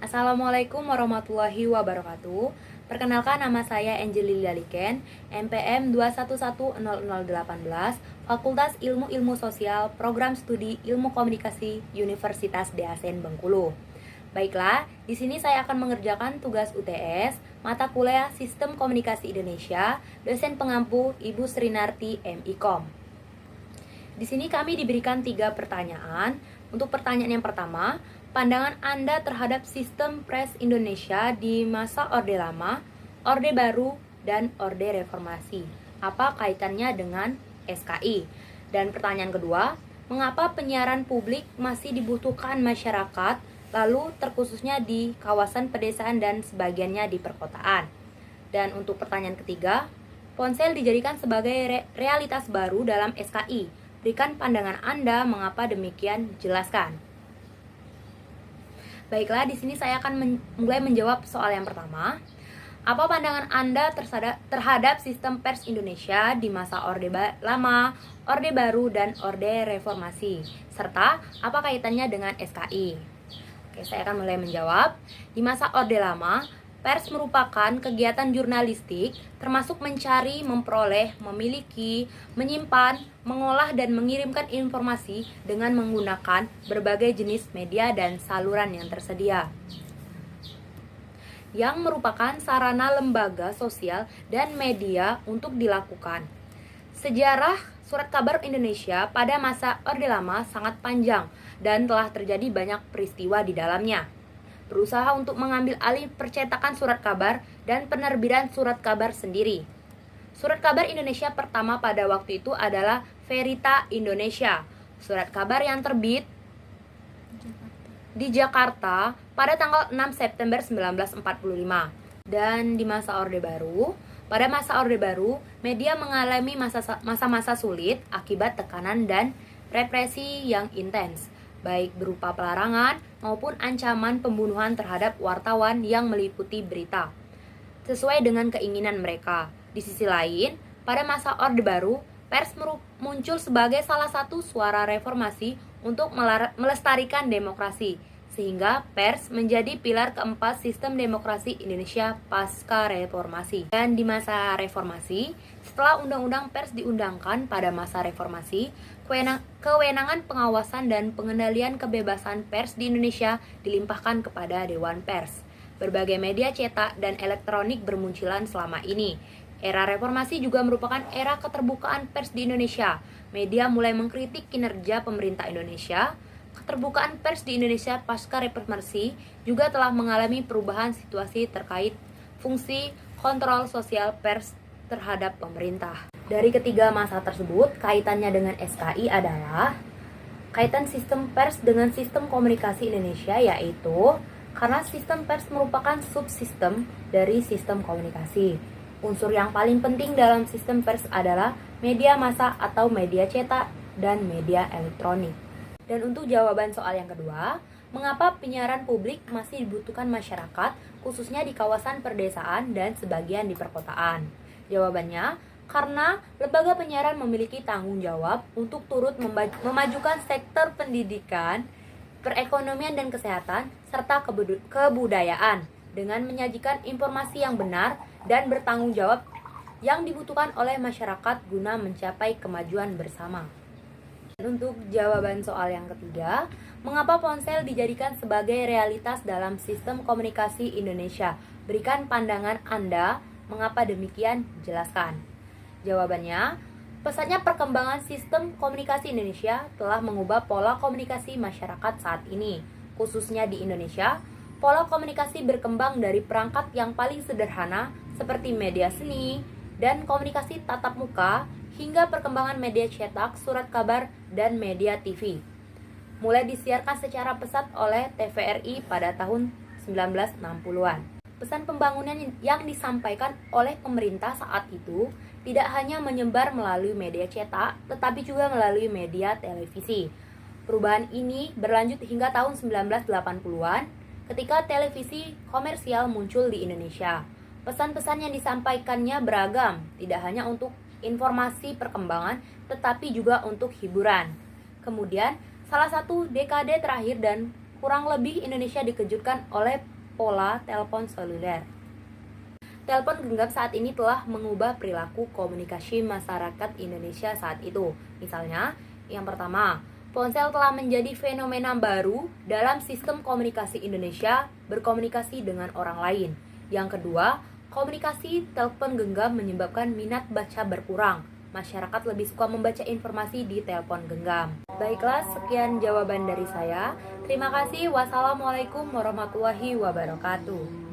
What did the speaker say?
Assalamualaikum warahmatullahi wabarakatuh. Perkenalkan, nama saya Angelina Liken, NPM 2110018, Fakultas Ilmu Sosial, Program Studi Ilmu Komunikasi, Universitas Dasen Bengkulu. Baiklah, di sini saya akan mengerjakan tugas UTS mata kuliah Sistem Komunikasi Indonesia, dosen pengampu Ibu Srinarti MIKOM. Di sini kami diberikan 3 pertanyaan. Untuk pertanyaan yang pertama, pandangan Anda terhadap sistem pers Indonesia di masa Orde Lama, Orde Baru, dan Orde Reformasi. Apa kaitannya dengan SKI? Dan pertanyaan kedua, mengapa penyiaran publik masih dibutuhkan masyarakat, lalu terkhususnya di kawasan pedesaan dan sebagiannya di perkotaan? Dan untuk pertanyaan ketiga, ponsel dijadikan sebagai realitas baru dalam SKI. Berikan pandangan Anda mengapa demikian, jelaskan. Baiklah, di sini saya akan mulai menjawab soal yang pertama. Apa pandangan Anda terhadap sistem pers Indonesia di masa Orde Lama, Orde Baru, dan Orde Reformasi? Serta apa kaitannya dengan SKI? Oke, saya akan mulai menjawab. Di masa Orde Lama, pers merupakan kegiatan jurnalistik termasuk mencari, memperoleh, memiliki, menyimpan, mengolah, dan mengirimkan informasi dengan menggunakan berbagai jenis media dan saluran yang tersedia, yang merupakan sarana lembaga sosial dan media untuk dilakukan. Sejarah surat kabar Indonesia pada masa Orde Lama sangat panjang dan telah terjadi banyak peristiwa di dalamnya. Berusaha untuk mengambil alih percetakan surat kabar dan penerbitan surat kabar sendiri. Surat kabar Indonesia pertama pada waktu itu adalah Verita Indonesia, surat kabar yang terbit di Jakarta pada tanggal 6 September 1945. Dan di masa Orde Baru, pada masa Orde Baru, media mengalami masa-masa sulit akibat tekanan dan represi yang intens, baik berupa pelarangan maupun ancaman pembunuhan terhadap wartawan yang meliputi berita, sesuai dengan keinginan mereka. Di sisi lain, pada masa Orde Baru, pers muncul sebagai salah satu suara reformasi untuk melestarikan demokrasi, sehingga pers menjadi pilar keempat sistem demokrasi Indonesia pasca reformasi. Dan di masa reformasi, setelah undang-undang pers diundangkan pada masa reformasi, kewenangan pengawasan dan pengendalian kebebasan pers di Indonesia dilimpahkan kepada Dewan Pers. Berbagai media cetak dan elektronik bermunculan selama ini. Era reformasi juga merupakan era keterbukaan pers di Indonesia. Media mulai mengkritik kinerja pemerintah Indonesia. Keterbukaan pers di Indonesia pasca reformasi juga telah mengalami perubahan situasi terkait fungsi kontrol sosial pers terhadap pemerintah. Dari ketiga masa tersebut, kaitannya dengan SKI adalah kaitan sistem pers dengan sistem komunikasi Indonesia, yaitu karena sistem pers merupakan subsistem dari sistem komunikasi. Unsur yang paling penting dalam sistem pers adalah media massa atau media cetak dan media elektronik. Dan untuk jawaban soal yang kedua, mengapa penyiaran publik masih dibutuhkan masyarakat, khususnya di kawasan perdesaan dan sebagian di perkotaan? Jawabannya, karena lembaga penyiaran memiliki tanggung jawab untuk turut memajukan sektor pendidikan, perekonomian dan kesehatan, serta kebudayaan dengan menyajikan informasi yang benar dan bertanggung jawab yang dibutuhkan oleh masyarakat guna mencapai kemajuan bersama. Untuk jawaban soal yang ketiga, mengapa ponsel dijadikan sebagai realitas dalam sistem komunikasi Indonesia? Berikan pandangan Anda, mengapa demikian, jelaskan. Jawabannya, pesatnya perkembangan sistem komunikasi Indonesia telah mengubah pola komunikasi masyarakat saat ini. Khususnya di Indonesia, pola komunikasi berkembang dari perangkat yang paling sederhana seperti media seni dan komunikasi tatap muka, hingga perkembangan media cetak, surat kabar, dan media TV. Mulai disiarkan secara pesat oleh TVRI pada tahun 1960-an. Pesan pembangunan yang disampaikan oleh pemerintah saat itu tidak hanya menyebar melalui media cetak, tetapi juga melalui media televisi. Perubahan ini berlanjut hingga tahun 1980-an, ketika televisi komersial muncul di Indonesia. Pesan-pesan yang disampaikannya beragam, tidak hanya untuk informasi perkembangan, tetapi juga untuk hiburan. Kemudian, salah satu dekade terakhir dan kurang lebih Indonesia dikejutkan oleh pola telepon seluler. Telepon genggam saat ini telah mengubah perilaku komunikasi masyarakat Indonesia saat itu. Misalnya, yang pertama, ponsel telah menjadi fenomena baru dalam sistem komunikasi Indonesia berkomunikasi dengan orang lain. Yang kedua, komunikasi telepon genggam menyebabkan minat baca berkurang. Masyarakat lebih suka membaca informasi di telepon genggam. Baiklah, sekian jawaban dari saya. Terima kasih. Wassalamualaikum warahmatullahi wabarakatuh.